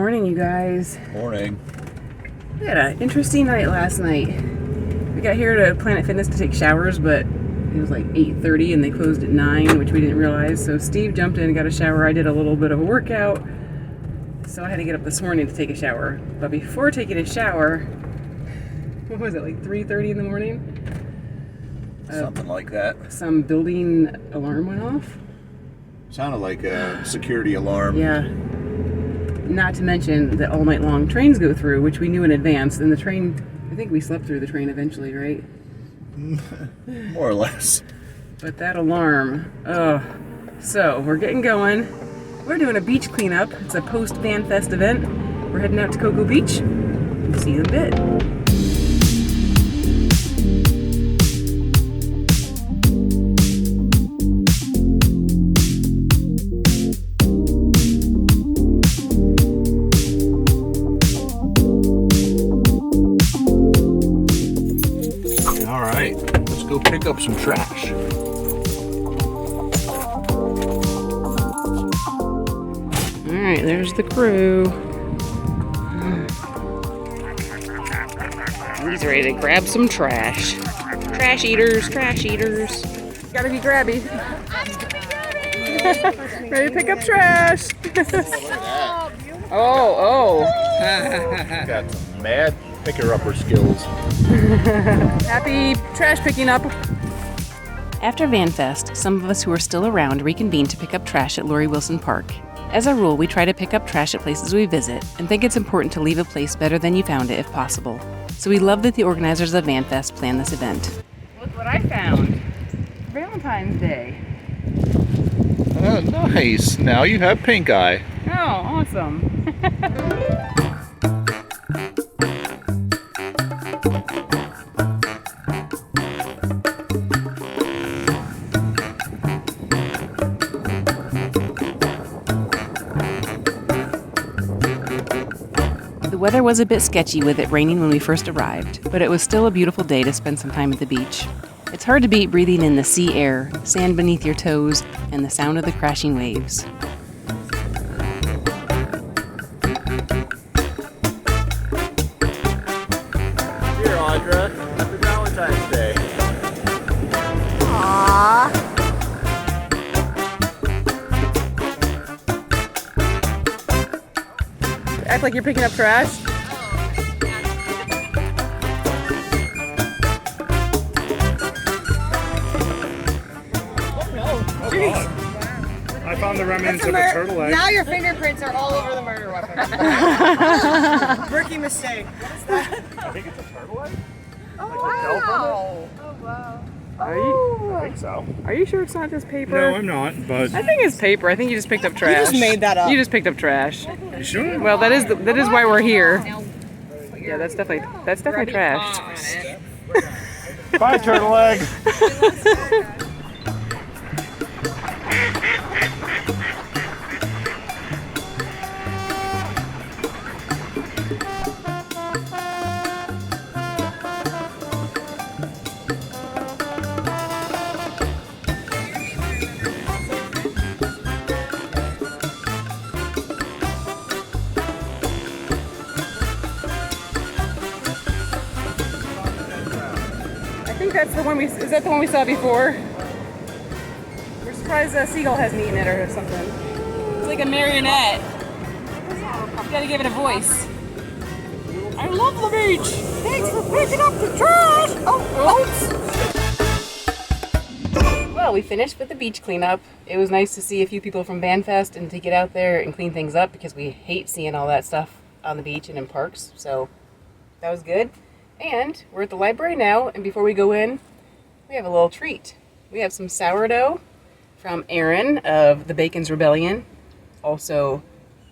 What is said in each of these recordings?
morning, you guys. Morning. We had an interesting night last night. We got here to Planet Fitness to take showers, but it was like 8:30 and they closed at 9, which we didn't realize. So Steve jumped in and got a shower. I did a little bit of a workout, so I had to get up this morning to take a shower. But before taking a shower, what was it, like 3:30 in the morning? Something like that. Some building alarm went off. Sounded like a security alarm. Yeah. Not to mention that all night long trains go through, which we knew in advance. And the train, I think we slept through the train eventually, right? More or less. But that alarm, So we're getting going. We're doing a beach cleanup. It's a post-VanFest event. We're heading out to Cocoa Beach. We'll see you in a bit. Pick up some trash. Alright, there's the crew. He's ready to grab some trash. Trash eaters, trash eaters. Gotta be grabby. Ready to pick up trash. Oh. Got some mad picker-upper skills. Happy trash picking up. After VanFest, some of us who are still around reconvened to pick up trash at Lori Wilson Park. As a rule, we try to pick up trash at places we visit and think it's important to leave a place better than you found it if possible. So we love that the organizers of VanFest planned this event. Look what I found. Valentine's Day. Oh, nice. Now you have pink eye. Oh, awesome. The weather was a bit sketchy with it raining when we first arrived, but it was still a beautiful day to spend some time at the beach. It's hard to beat breathing in the sea air, sand beneath your toes, and the sound of the crashing waves. Here, Audra. Happy Valentine's Day. Aww. Act like you're picking up trash. I found the remnants of a turtle egg. Now your fingerprints are all over the murder weapon. Rookie mistake. What is that? I think it's a turtle egg. Oh, Like wow. Oh, wow. I think so. Are you sure it's not just paper? No, I'm not, but... I think it's paper. I think you just picked up trash. You just made that up. You just picked up trash. You sure? Well, that is why we're here. Yeah, that's definitely trash. Bye, turtle egg. I think that's the one is that the one we saw before? We're surprised the seagull hasn't eaten it or something. It's like a marionette. You gotta give it a voice. I love the beach! Thanks for picking up the trash! Oh, oops! Well, we finished with the beach cleanup. It was nice to see a few people from VanFest and to get out there and clean things up because we hate seeing all that stuff on the beach and in parks, so that was good. And we're at the library now, and before we go in, we have a little treat. We have some sourdough from Erin of the Bacon's Rebellion, also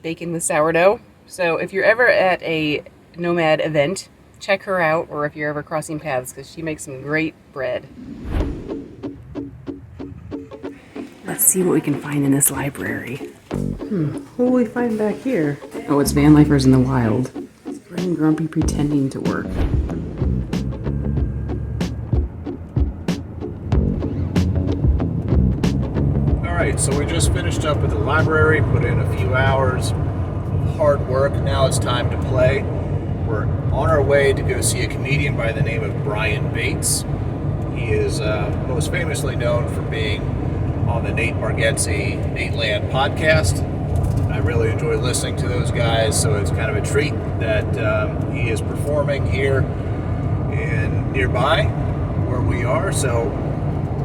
bacon with sourdough. So if you're ever at a Nomad event, check her out, or if you're ever crossing paths, because she makes some great bread. Let's see what we can find in this library. What will we find back here? Oh, it's Vanlifers in the Wild. Brain Grumpy Pretending to Work. Alright, so we just finished up at the library, put in a few hours. hard work. Now it's time to play. We're on our way to go see a comedian by the name of Brian Bates. He is most famously known for being on the Nate Bargatze Nateland podcast. I really enjoy listening to those guys, so it's kind of a treat that he is performing here in nearby where we are. So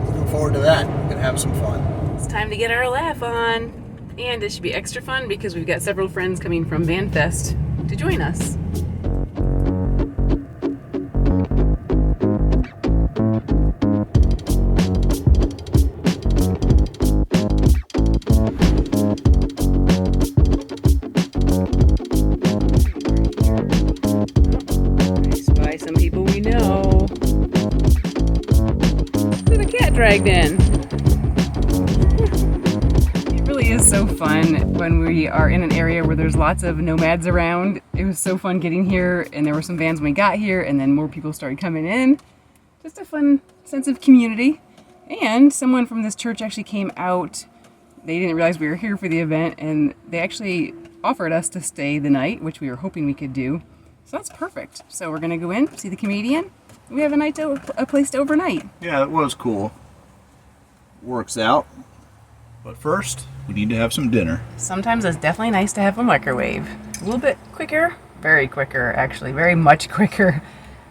looking forward to that. We're gonna have some fun. It's time to get our laugh on. And it should be extra fun because we've got several friends coming from VanFest to join us. By some people we know. There's a cat dragged in. It really is so fun when we are in an area where there's lots of nomads around. It was so fun getting here, and there were some vans when we got here, and then more people started coming in. Just a fun sense of community. And someone from this church actually came out. They didn't realize we were here for the event, and they actually offered us to stay the night, which we were hoping we could do. So that's perfect. So we're gonna go in, see the comedian. We have a place to overnight. Yeah, it was cool. Works out. But first, we need to have some dinner. Sometimes it's definitely nice to have a microwave. A little bit quicker, very quicker actually, very much quicker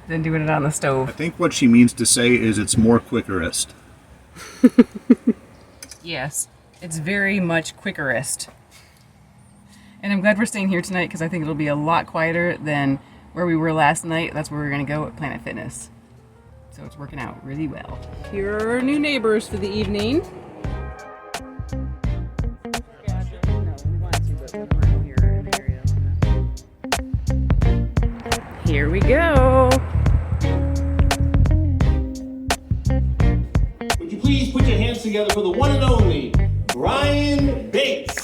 than doing it on the I stove. think what she means to say is it's more quickerest. Yes, it's very much quickerest. And I'm glad we're staying here tonight because I think it'll be a lot quieter than where we were last night. That's where we're gonna go at Planet Fitness. So it's working out really well. Here are our new neighbors for the evening. Here we go. Would you please put your hands together for the one and only Brian Bates.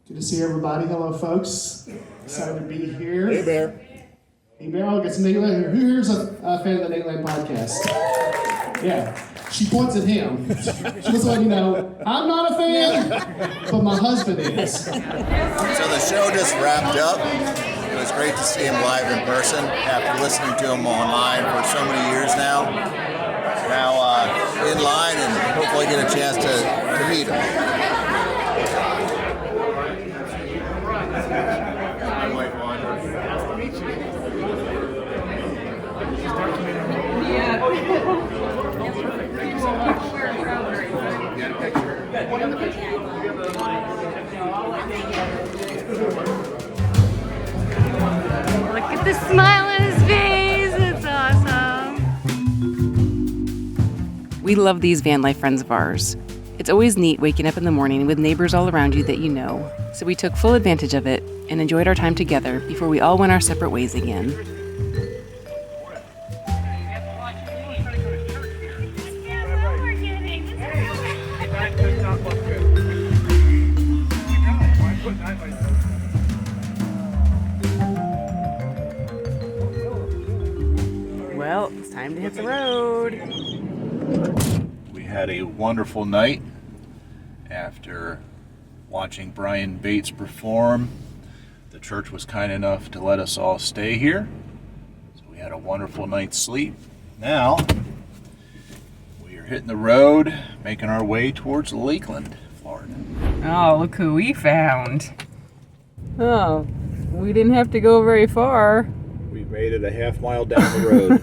Good to see everybody. Hello, folks. Excited to be here. Hey, Bear. Hey, Bear. I'll get some Nateland here. Who here's a fan of the Nateland podcast? Yeah. She points at him. She was like, I'm not a fan, but my husband is. So the show just wrapped up. It was great to see him live in person after listening to him online for so many years now. Now in line and hopefully get a chance to meet him. Look at the smile on his face. It's awesome. We love these van life friends of ours. It's always neat waking up in the morning with neighbors all around you that you know. So we took full advantage of it and enjoyed our time together before we all went our separate ways again. Well, it's time to hit the road. We had a wonderful night after watching Brian Bates perform. The church was kind enough to let us all stay here. So we had a wonderful night's sleep. Now, we are hitting the road, making our way towards Lakeland, Florida. Oh, look who we found. Oh, we didn't have to go very far. We made it a half mile down the road.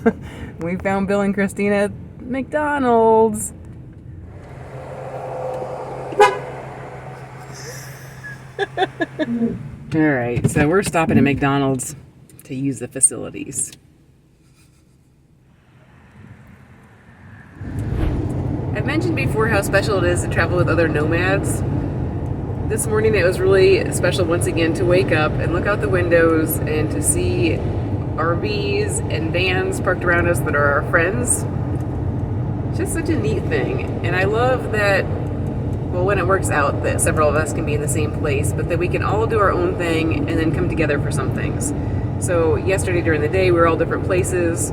We found Bill and Christina at McDonald's. All right, so we're stopping at McDonald's to use the facilities. I've mentioned before how special it is to travel with other nomads. This morning it was really special once again to wake up and look out the windows and to see RVs and vans parked around us that are our friends. It's just such a neat thing. And I love that, well, when it works out, that several of us can be in the same place, but that we can all do our own thing and then come together for some things. So yesterday during the day, we were all different places.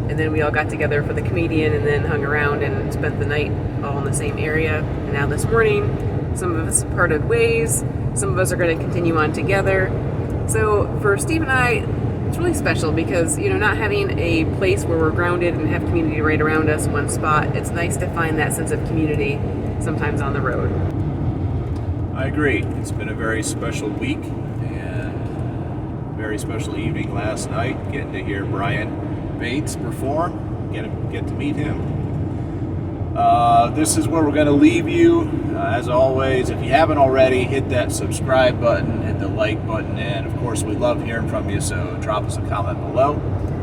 And then we all got together for the comedian and then hung around and spent the night all in the same area. And now this morning, some of us parted ways. Some of us are going to continue on together. So for Steve and I, it's really special because, not having a place where we're grounded and have community right around us in one spot, it's nice to find that sense of community sometimes on the road. I agree. It's been a very special week and a very special evening last night, getting to hear Brian Bates perform, get to meet him. This is where we're going to leave you. As always, if you haven't already, hit that subscribe button, hit the like button, and of course we love hearing from you, so drop us a comment below.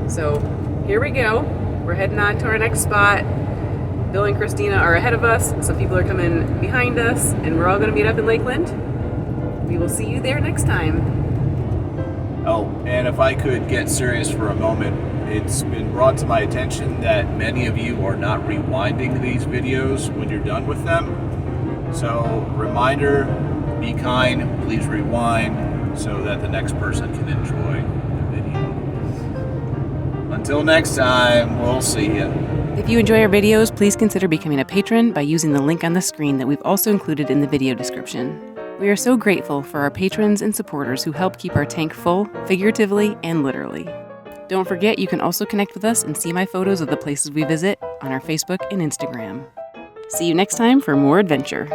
So here we go. We're heading on to our next spot. Bill and Christina are ahead of us. Some people are coming behind us, and we're all going to meet up in Lakeland. We will see you there next time. Oh, and if I could get serious for a moment, it's been brought to my attention that many of you are not rewinding these videos when you're done with them. So, reminder, be kind, please rewind so that the next person can enjoy the video. Until next time, we'll see you. If you enjoy our videos, please consider becoming a patron by using the link on the screen that we've also included in the video description. We are so grateful for our patrons and supporters who help keep our tank full, figuratively and literally. Don't forget, you can also connect with us and see my photos of the places we visit on our Facebook and Instagram. See you next time for more adventure.